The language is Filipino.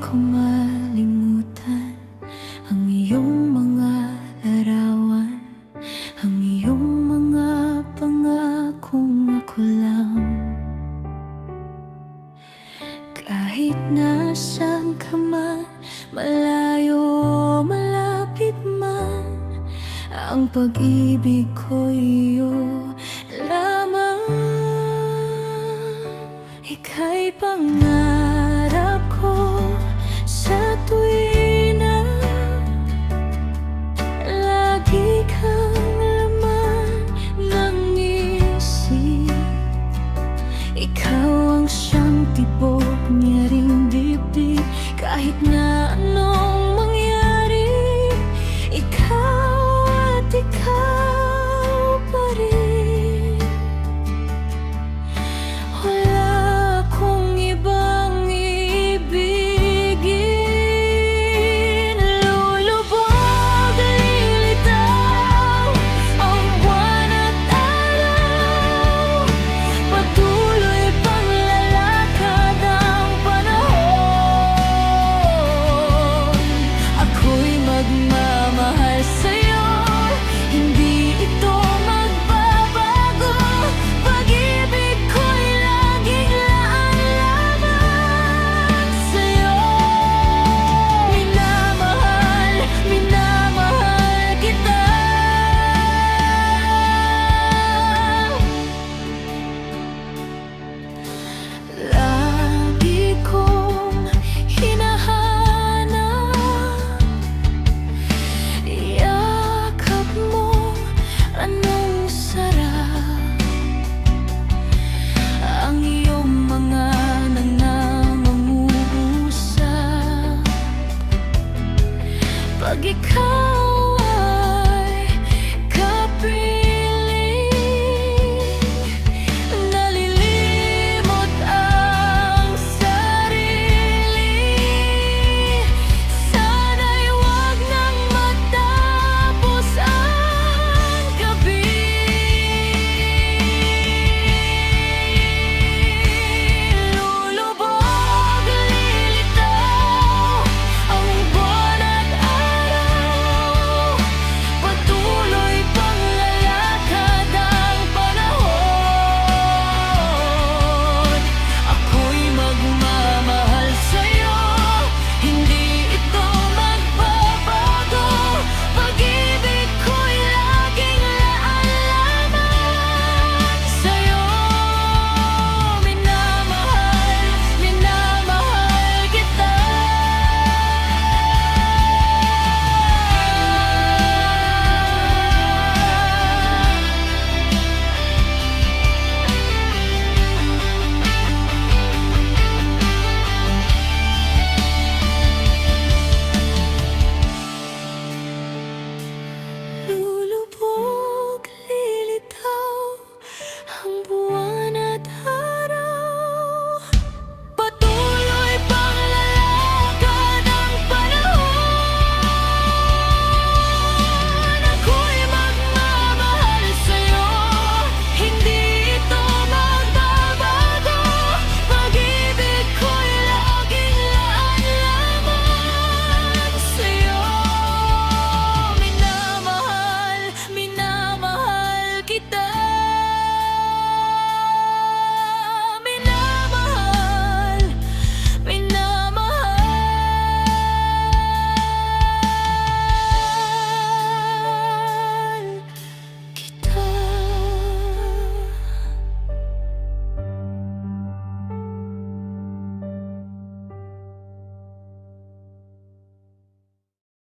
ko malimutan ang iyong mga larawan, ang iyong mga pangakong ako lang. Kahit nasaan ka man, malayo o malapit man, ang pag-ibig ko iyo lamang. Ika'y pangarap ko sa tuwing na lagi kang laman ng isip. Ikaw ang siyang tibok niya ring dibdib. Kahit na anong mangyari, ikaw at ikaw pa rin. Wala akong ibang iibigin. Lulubog, lilitaw ang buwan at araw. Patuloy pang lalakad ang panahon. Ako'y magmamahal sa'yo, hindi ito magbabago. Pag-ibig ko'y laging laan lamang sa'yo. Minamahal, minamahal kita. Lagi kong hinahanap yakap mo, anong sarap. Ang iyong mga nangangamuusap. Pag ikaw